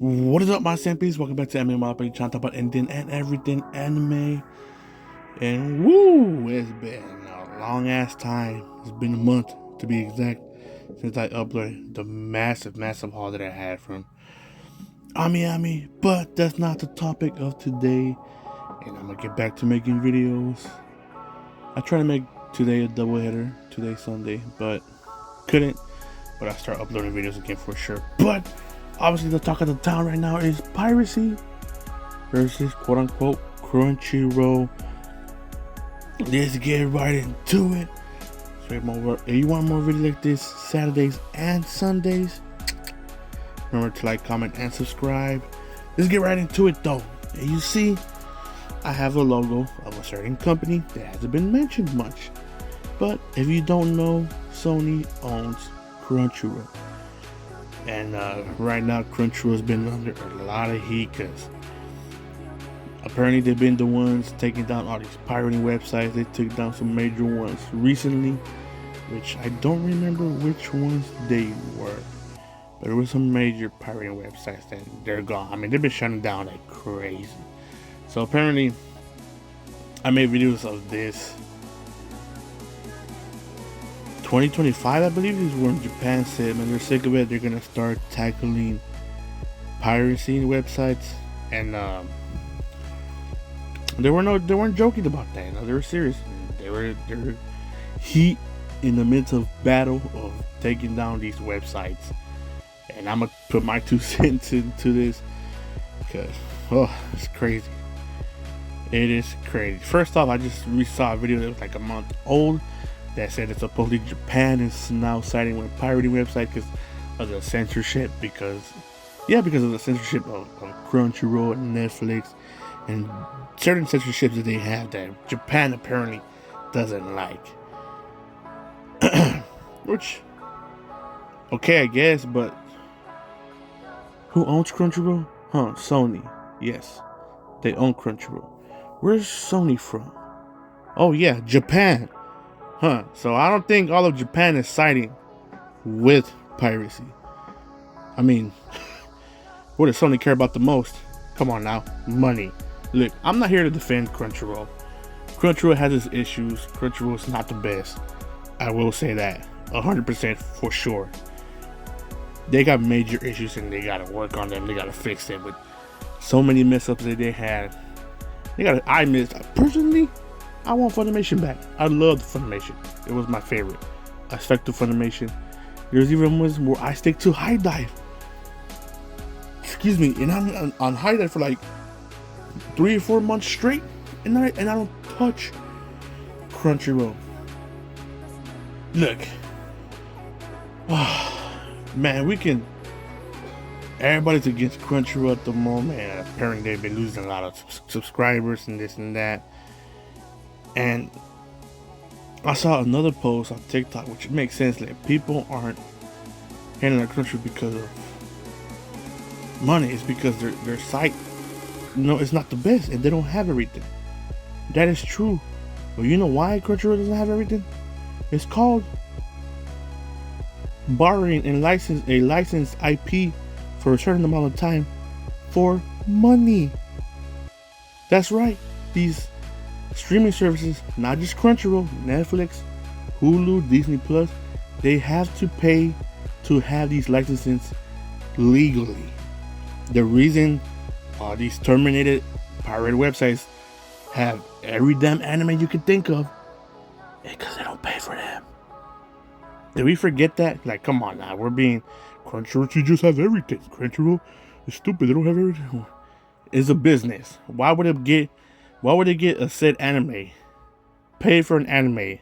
What is up, my Sampies? Welcome back to Anime Mapa, trying to talk about anything and everything anime. And woo, it's been a long ass time. It's been a month to be exact since I uploaded the massive haul that I had from Ami. But that's not the topic of today. And I'm gonna get back to making videos. I try to make today a doubleheader, today Sunday, but couldn't. But I start uploading videos again for sure. But obviously, the talk of the town right now is piracy versus quote unquote Crunchyroll. Let's get right into it. If you want more videos like this Saturdays and Sundays, remember to like, comment, and subscribe. Let's get right into it though. And you see, I have a logo of a certain company that hasn't been mentioned much. But if you don't know, Sony owns Crunchyroll. And right now, Crunchyroll has been under a lot of heat because apparently they've been the ones taking down all these pirating websites. They took down some major ones recently, which I don't remember which ones they were. But there were some major pirating websites that they're gone. I mean, they've been shutting down like crazy. So apparently, I made videos of this. 2025, I believe, is when Japan said, man, they're sick of it. They're gonna start tackling piracy websites, and they weren't joking about that. You know, they were serious. They were heat in the midst of battle of taking down these websites. And I'm gonna put my 2 cents into this because it's crazy. It is crazy. First off, I just saw a video that was like a month old that said that supposedly Japan is now siding with pirating websites because of the censorship. Because of the censorship of Crunchyroll and Netflix and certain censorships that they have that Japan apparently doesn't like. Which, okay, I guess, but who owns Crunchyroll? Sony. Yes, they own Crunchyroll. Where's Sony from? Oh yeah, Japan. So I don't think all of Japan is siding with piracy. I mean, what does Sony care about the most? Come on now, money. Look, I'm not here to defend Crunchyroll. Crunchyroll has its issues. Crunchyroll is not the best. I will say that 100% for sure. They got major issues and they gotta work on them. They gotta fix them. But so many mess ups that they had. I missed personally. I want Funimation back. I loved Funimation. It was my favorite. I stuck to Funimation. There's even ones where I stick to High Dive. Excuse me, and I'm on High Dive for like 3 or 4 months straight, and I don't touch Crunchyroll. Look, man, everybody's against Crunchyroll at the moment. And apparently, they've been losing a lot of subscribers and this and that. And I saw another post on TikTok, which makes sense. Like, people aren't handing their country because of money. It's because their site, it's not the best, and they don't have everything. That is true. But you know why Crunchyroll doesn't have everything? It's called borrowing and a licensed IP for a certain amount of time for money. That's right. These streaming services, not just Crunchyroll, Netflix, Hulu, Disney Plus, they have to pay to have these licenses legally. The reason these terminated pirate websites have every damn anime you can think of is because they don't pay for them. Did we forget that? Like, come on now, we're being Crunchyroll. You just have everything. Crunchyroll is stupid. They don't have everything. It's a business. Why would they get a said anime, pay for an anime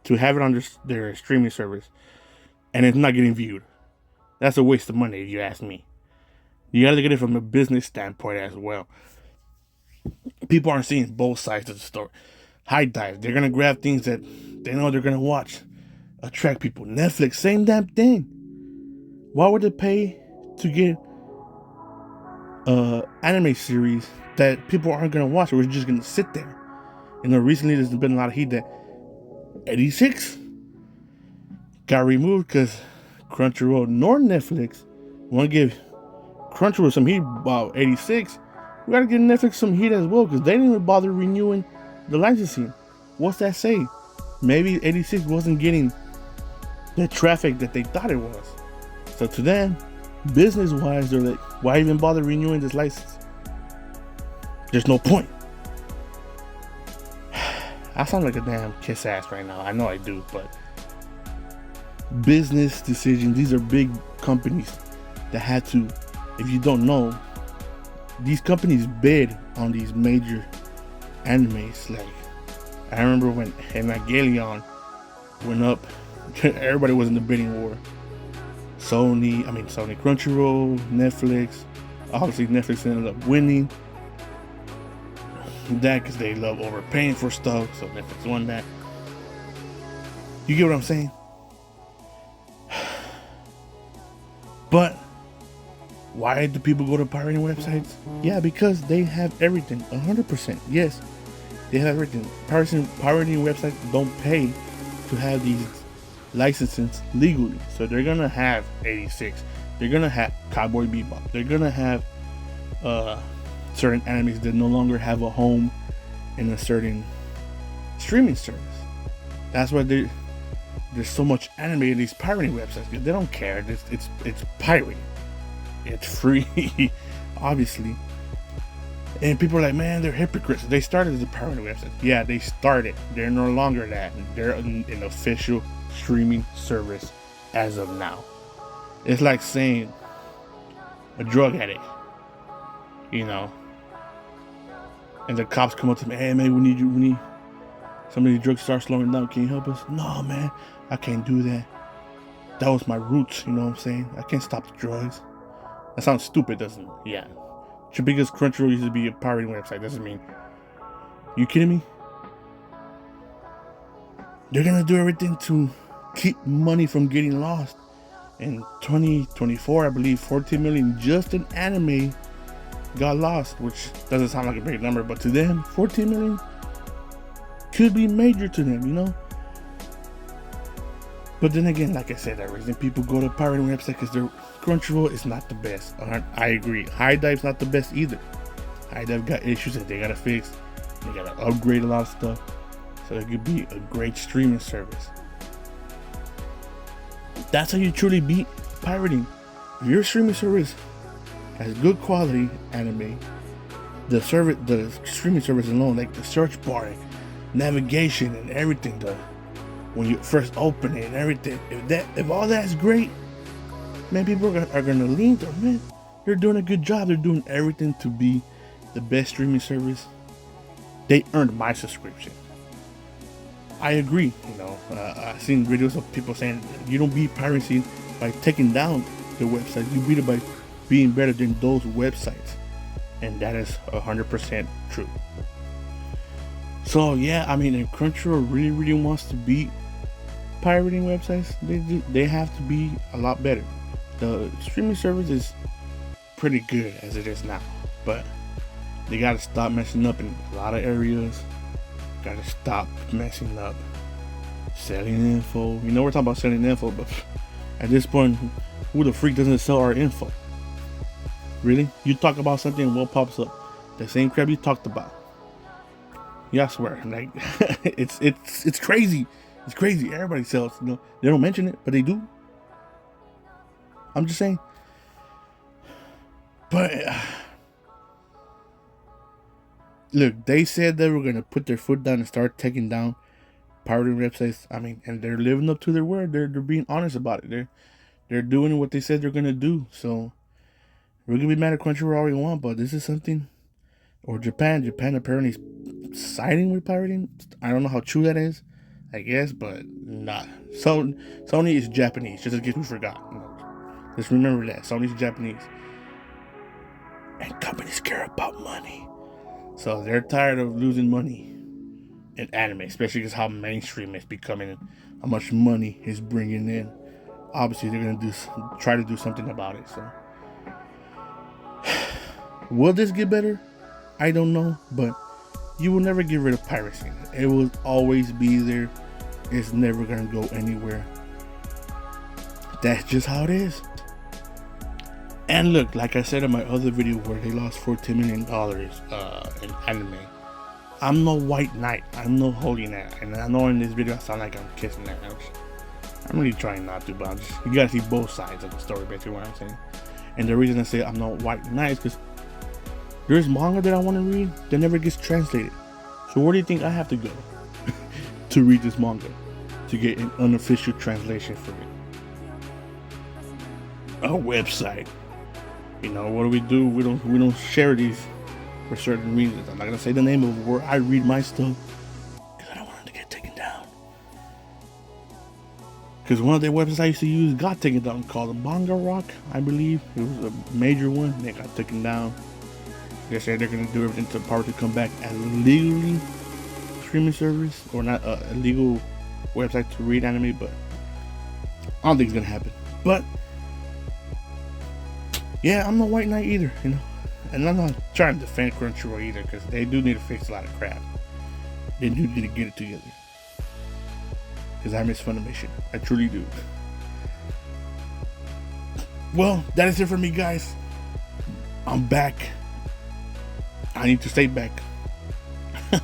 to have it on their streaming service, and it's not getting viewed? That's a waste of money, if you ask me. You got to get it from a business standpoint as well. People aren't seeing both sides of the story. High Dive, they're gonna grab things that they know they're gonna watch, attract people. Netflix, same damn thing. Why would they pay to get anime series that people aren't gonna watch, or it's just gonna sit there? Recently there's been a lot of heat that 86 got removed because Crunchyroll nor Netflix want to give Crunchyroll some heat about 86. We gotta give Netflix some heat as well, because they didn't even bother renewing the licensing. What's that say? Maybe 86 wasn't getting the traffic that they thought it was. So to them, business wise, they're like, why even bother renewing this license? There's no point. I sound like a damn kiss ass right now. I know I do, but business decisions, these are big companies that had to, if you don't know, these companies bid on these major animes. Like, I remember when Evangelion went up, everybody was in the bidding war. Sony, Crunchyroll, Netflix. Obviously, Netflix ended up winning that because they love overpaying for stuff. So Netflix won that. You get what I'm saying? But why do people go to pirating websites? Yeah, because they have everything. 100%. Yes, they have everything. Pirating websites don't pay to have these licenses legally. So they're gonna have 86. They're gonna have Cowboy Bebop. They're gonna have certain animes that no longer have a home in a certain streaming service. That's why there's so much anime in these pirating websites. They don't care. It's pirating. It's free, obviously. And people are like, man, they're hypocrites. They started as a pirating website. Yeah, they started. They're no longer that. They're an official streaming service as of now. It's like saying a drug addict, you know, and the cops come up to me, hey man, we need some of these drugs start slowing down. Can you help us? No man, I can't do that. That was my roots, you know what I'm saying? I can't stop the drugs. That sounds stupid, doesn't it? Yeah. Just because Crunchyroll used to be a pirating website doesn't mean. You kidding me? They're gonna do everything to keep money from getting lost. In 2024, I believe 14 million just in anime got lost, which doesn't sound like a big number, but to them, 14 million could be major to them, you know? But then again, like I said, the reason people go to pirating website because their Crunchyroll is not the best. I agree. High Dive's not the best either. High Dive got issues that they gotta fix. They gotta upgrade a lot of stuff so it could be a great streaming service. That's how you truly beat pirating. If your streaming service has good quality anime, the streaming service alone, like the search bar, navigation, and everything, when you first open it and everything, if all that's great, man, people are gonna lean to, man, they're doing a good job. They're doing everything to be the best streaming service. They earned my subscription. I agree, you know. I've seen videos of people saying you don't beat piracy by taking down the website. You beat it by being better than those websites, and that is 100% true. So yeah, I mean, if Crunchyroll really wants to beat pirating websites, they have to be a lot better. The streaming service is pretty good as it is now, but they gotta stop messing up in a lot of areas. Gotta stop messing up selling info. You know, we're talking about selling info, but at this point, who the freak doesn't sell our info? Really? You talk about something and what pops up? The same crap you talked about. Yeah, I swear. Like, it's crazy. It's crazy. Everybody sells. You know, they don't mention it, but they do. I'm just saying. But look, they said they were gonna put their foot down and start taking down pirating websites. I mean, and they're living up to their word. They're being honest about it. They're doing what they said they're gonna do. So we're gonna be mad at Crunchyroll all we want, but this is something. Or Japan apparently is siding with pirating. I don't know how true that is. I guess, but nah. So Sony is Japanese. Just in case we forgot. Just remember that Sony's Japanese, and companies care about money. So they're tired of losing money in anime, especially because how mainstream it's becoming and how much money it's bringing in. Obviously, they're gonna try to do something about it. So, will this get better? I don't know, but you will never get rid of piracy. It will always be there. It's never gonna go anywhere. That's just how it is. And look, like I said in my other video where they lost $14 million in anime, I'm no white knight, I'm no holy knight. And I know in this video I sound like I'm kissing that. I'm really trying not to, but you gotta see both sides of the story, basically what I'm saying. And the reason I say I'm not white knight is because there's manga that I want to read that never gets translated. So where do you think I have to go to read this manga, to get an unofficial translation for it? A website. You know, what do? We don't share these for certain reasons. I'm not gonna say the name of where I read my stuff because I don't want it to get taken down. Because one of the websites I used to use got taken down, called Manga Rock, I believe. It was a major one. They got taken down. They said they're gonna do everything to power to come back as legally streaming service, or not a legal website to read anime, but I don't think it's gonna happen. But yeah, I'm no white knight either, you know. And I'm not trying to defend Crunchyroll either, because they do need to fix a lot of crap. They do need to get it together. Because I miss Funimation. I truly do. Well, that is it for me, guys. I'm back. I need to stay back. I'm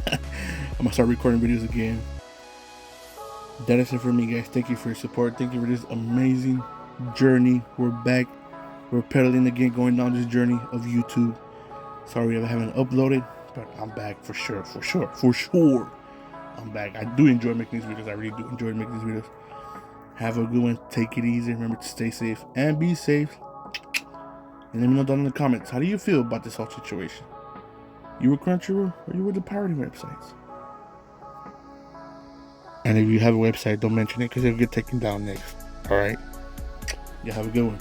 gonna start recording videos again. That is it for me, guys. Thank you for your support. Thank you for this amazing journey. We're back. We're pedaling again, going down this journey of YouTube. Sorry I haven't uploaded, but I'm back for sure. I'm back. I do enjoy making these videos. I really do enjoy making these videos. Have a good one. Take it easy. Remember to stay safe and be safe. And let me know down in the comments, how do you feel about this whole situation? You were Crunchyroll or you were the pirating websites? And if you have a website, don't mention it because it'll get taken down next. Alright? You have a good one.